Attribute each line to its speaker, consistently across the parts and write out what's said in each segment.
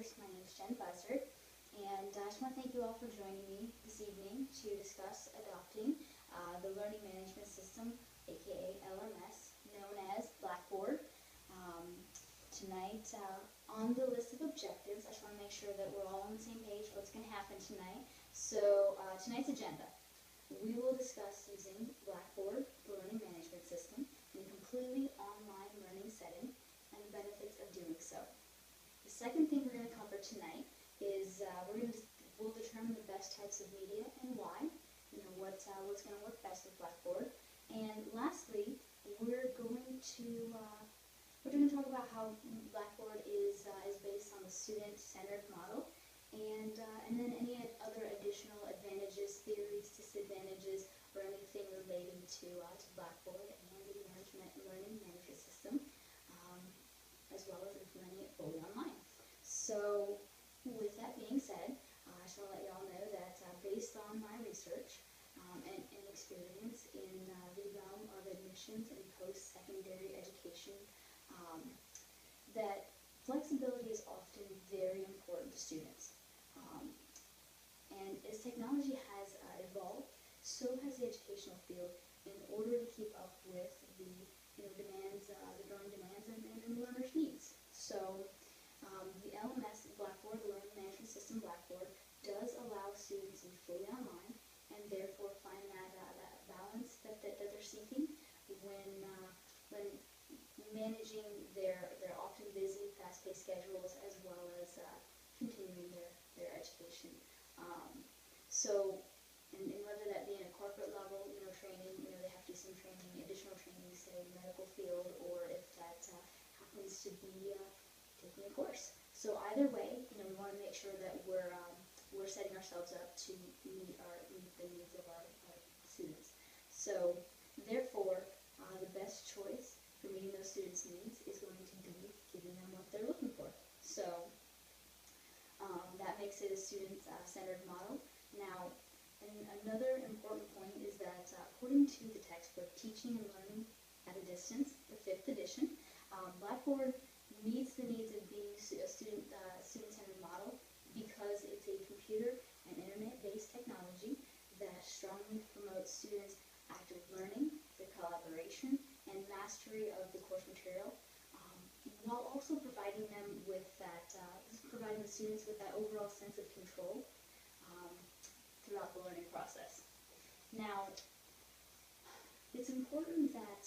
Speaker 1: course. My name is Buzzerd, and I just want to thank you all for joining me this evening to discuss adopting the Learning Management System, aka LMS, known as Blackboard. Um, Tonight, on the list of objectives, I just want to make sure that we're all on the same page what's going to happen tonight. So, tonight's agenda. We will discuss using Blackboard, the Learning Management System, in a completely online learning setting and the benefits of doing so. The second thing we're going to cover tonight is we'll determine the best types of media and why. You know what's going to work best with Blackboard. And lastly, we're going to talk about how Blackboard is based on the student-centered model, and then any other additional advantages, theories, disadvantages, or anything relating to Blackboard and the learning management system, as well as implementing it fully online. So, with that being said, I just want to let you all know that based on my research and experience in the realm of admissions and post-secondary education, that flexibility is often very important to students. And as technology has evolved, so has the educational field in order to keep up with the demands, the growing demands and learners' needs. So the LMS Blackboard, the Learning Management System Blackboard, does allow students to be fully online and therefore find that balance that they're seeking when managing their often busy, fast-paced schedules as well as continuing their education. And whether that be in a corporate level, training, they have to do some training, additional training, say, in the medical field, or if that happens to be taking a course. So either way, we want to make sure that we're setting ourselves up to meet the needs of our students. So therefore, the best choice for meeting those students' needs is going to be giving them what they're looking for. So that makes it a student-centered model. Now, another important point is that according to the textbook, Teaching and Learning at a Distance, the 5th edition, Blackboard meets the needs of being a student-centered model because it's a computer and internet-based technology that strongly promotes students' active learning, their collaboration, and mastery of the course material, while also providing them with providing the students with that overall sense of control throughout the learning process. Now, it's important that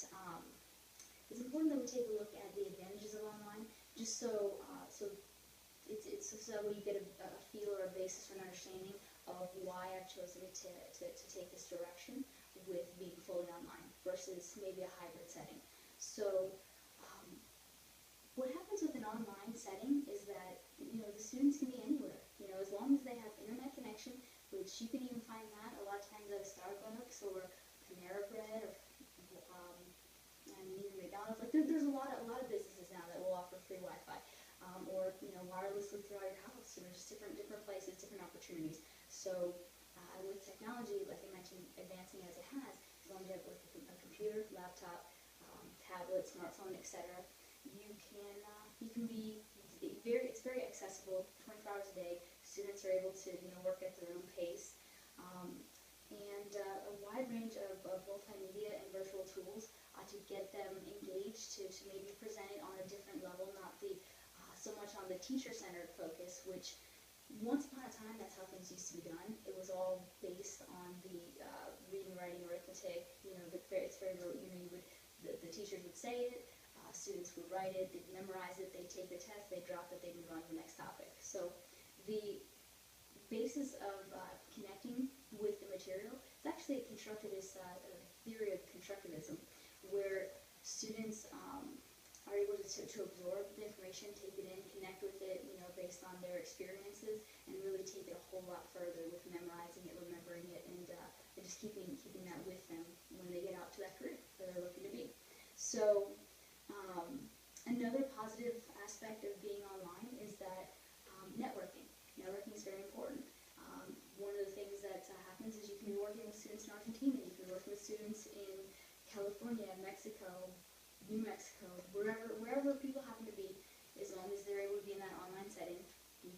Speaker 1: we take a look at the advantages of online, just so that we get a feel or a basis for an understanding of why I've chosen to take this direction with being fully online versus maybe a hybrid setting. So what happens with an online setting is that the students can be anywhere. As long as they have internet connection, which you can even find that a lot of times at a Starbucks or Panera Bread or and even McDonald's. Like there's a lot of businesses now that will offer free Wi-Fi or wirelessly throughout your house. So there's just different places, different opportunities. So with technology, like I mentioned, advancing as it has, as long as you have like a computer, laptop, tablet, smartphone, etc., it's very accessible 24 hours a day. Students are able to work at their own pace, and a wide range of multimedia and virtual tools to get them engaged, to maybe present it on a different level, not so much on the teacher-centered focus, which once upon a time, that's how things used to be done. It was all based on the reading, writing, arithmetic. It's very the teachers would say it, students would write it, they'd memorize it, they'd take the test, they'd drop it, they'd move on to the next topic. So the basis of connecting with the material is actually a constructivist theory of constructivism, where students are able to absorb the information, take it in, connect with it, based on their experiences, and really take it a whole lot further with memorizing it, remembering it, and just keeping that with them when they get out to that career that they're looking to be. So another positive aspect of being online is that networking. Networking is very important. One of the things that happens is you can be working with students in Argentina, you can be working with students in California, Mexico, New Mexico, wherever people happen to be. As long as they're able to be in that online setting, you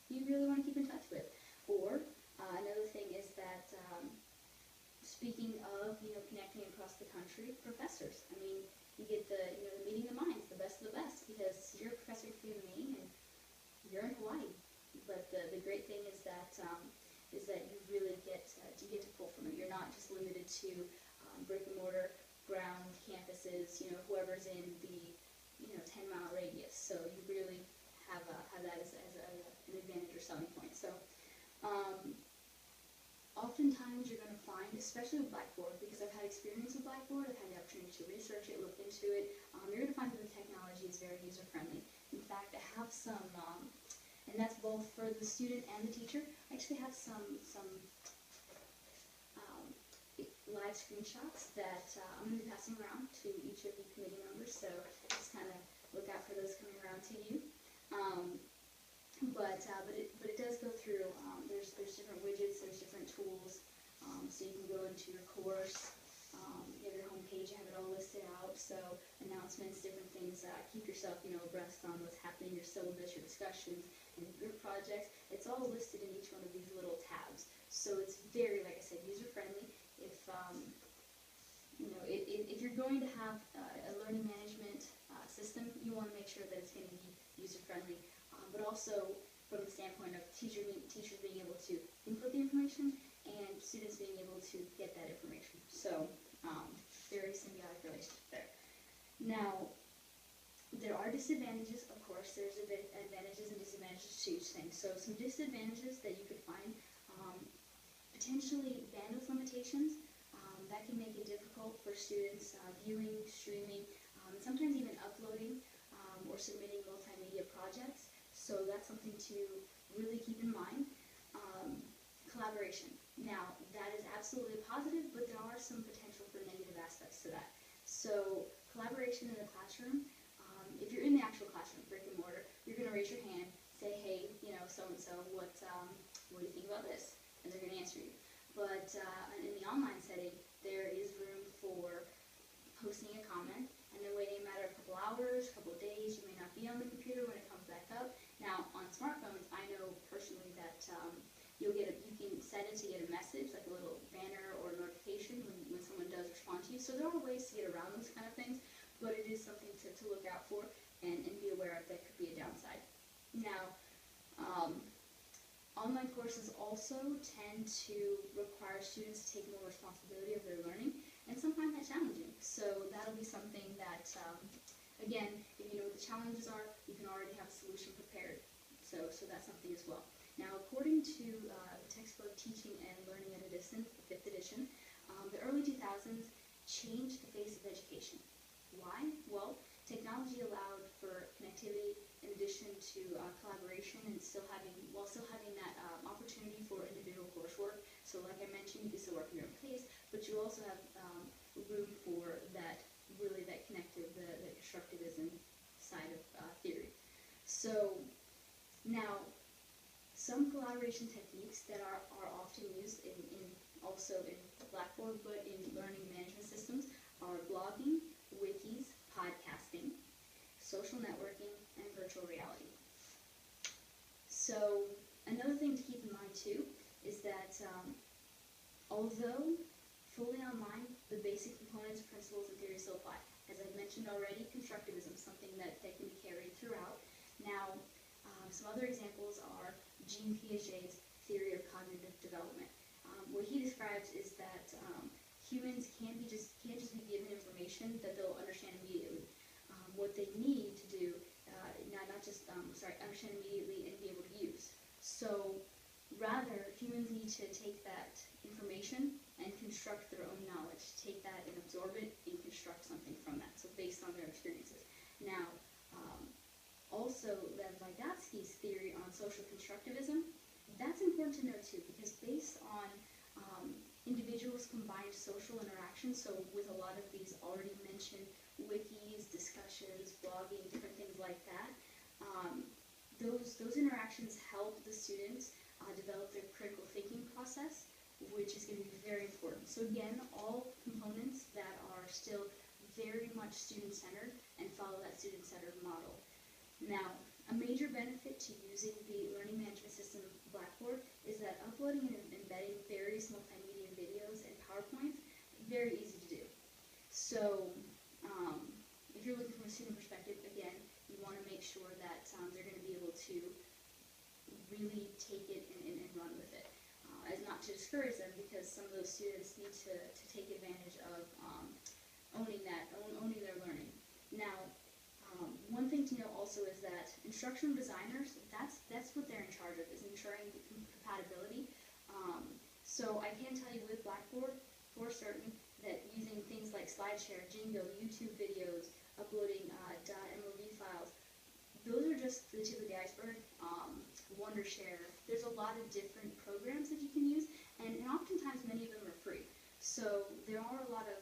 Speaker 1: you really want to keep in touch with. Or another thing is that speaking of, connecting across the country, professors. I mean, you get the meeting the minds, the best of the best, because you're a professor here in Maine and you're in Hawaii. But the great thing is that you really get to pull from it. You're not just limited to brick and mortar ground campuses. Whoever's in the 10-mile radius. So you really have that as an advantage or selling point. So oftentimes you're going to find, especially with Blackboard, because I've had experience with Blackboard, I've had the opportunity to research it, look into it, you're going to find that the technology is very user-friendly. In fact, I have some, and that's both for the student and the teacher, I actually have some live screenshots that I'm going to be passing around to each of the committee members, so just kind of look out for those coming around to you. But it does go through. There's different widgets. There's different tools. So you can go into your course. You have your home page. You have it all listed out. So announcements, different things. Keep yourself abreast on what's happening. Your syllabus, your discussions, and group projects. It's all listed in each one of these little tabs. So it's very, like I said, user friendly. If you're going to have a learning management system, you want to make sure that it's going to be user friendly. But also from the standpoint of teachers being able to input the information and students being able to get that information. So very symbiotic relationship there. Now, there are disadvantages, of course. There's advantages and disadvantages to each thing. So some disadvantages that you could find, potentially bandwidth limitations. That can make it difficult for students viewing, streaming, sometimes even uploading or submitting multimedia projects. So that's something to really keep in mind. Collaboration. Now, that is absolutely a positive, but there are some potential for negative aspects to that. So collaboration in the classroom, if you're in the actual classroom, brick and mortar, you're going to raise your hand, say, hey, so-and-so, what do you think about this? And they're going to answer you. But in the online setting, there is room for posting a comment and then waiting a matter of a couple hours, a couple of days. You may not be on the computer when it comes back up. Now, on smartphones, I know personally that you can set it to get a message, like a little banner or notification when someone does respond to you. So there are ways to get around those kind of things, but it is something to look out for and be aware of. That could be a downside. Now, online courses also tend to require students to take more responsibility of their learning, and some find that challenging. So that'll be something that, again, if you know what the challenges are, you can already have a solution prepared. So that's something as well. Now, according to the textbook Teaching and Learning at a Distance, the 5th edition, the early 2000s changed the face of education. Why? Well, technology allowed for connectivity in addition to collaboration, and while still having that opportunity for individual coursework. So like I mentioned, you can still work at your own pace, but you also have room for that connective, the constructivism side of theory. So now, some collaboration techniques that are often used also in Blackboard, but in learning management systems, are blogging, wikis, podcasting, social networking, and virtual reality. So another thing to keep in mind too is that although fully online, the basic components, principles, and theories still apply. As I've mentioned already, constructivism is something that can be carried throughout. Now, some other examples are Jean Piaget's theory of cognitive development. What he describes is that humans can't just be given information that they'll understand immediately. What they need to do, understand immediately and be able to use. So rather, humans need to take that information and construct their own knowledge, take that and absorb it and construct something from that, so based on their experiences. Now, also, Lev Vygotsky's theory on social constructivism, that's important to know too, because based on individuals' combined social interactions, so with a lot of these already mentioned wikis, discussions, blogging, different things like that, those interactions help the students develop their critical thinking process, which is going to be very important. So again, all components that are still very much student-centered and follow that student-centered model. Now, a major benefit benefit to using the learning management system Blackboard is that uploading and embedding various multimedia videos and PowerPoints very easy to do. So if you're looking from a student perspective, again, you want to make sure that they're going to be able to really take it and run with it, as not to discourage them, because some of those students need to take advantage of owning their learning. Now, one thing to know also is that instructional designers, that's what they're in charge of, is ensuring compatibility. So I can tell you with Blackboard for certain that using things like SlideShare, Jingo, YouTube videos, uploading .mov files, those are just the tip of the iceberg. Wondershare, there's a lot of different programs that you can use, and oftentimes many of them are free. So there are a lot of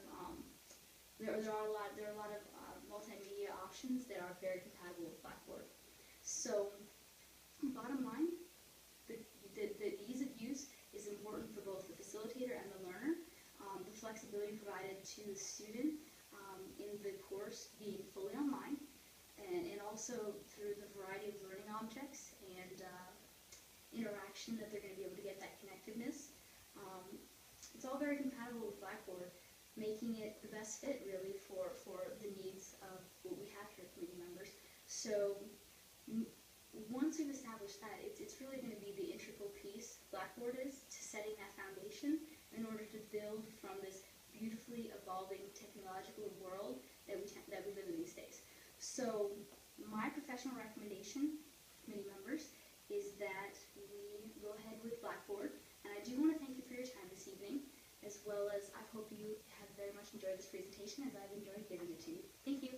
Speaker 1: multimedia options that are very compatible with Blackboard. So bottom line, the ease of use is important for both the facilitator and the learner. The flexibility provided to the student in the course being fully online, and also through the variety of learning objects and interaction that they're going to be able to get that connectedness. It's all very compatible with Blackboard, making it the best fit really for the needs of what we have here, community members. So once we've established that, it's really going to be the integral piece Blackboard is to setting that foundation in order to build from this beautifully evolving technological world that we live in these days. So my professional recommendation, committee members, is that we go ahead with Blackboard. And I do want to thank you for your time this evening, as well as I hope you have very much enjoyed this presentation as I've enjoyed giving it to you. Thank you.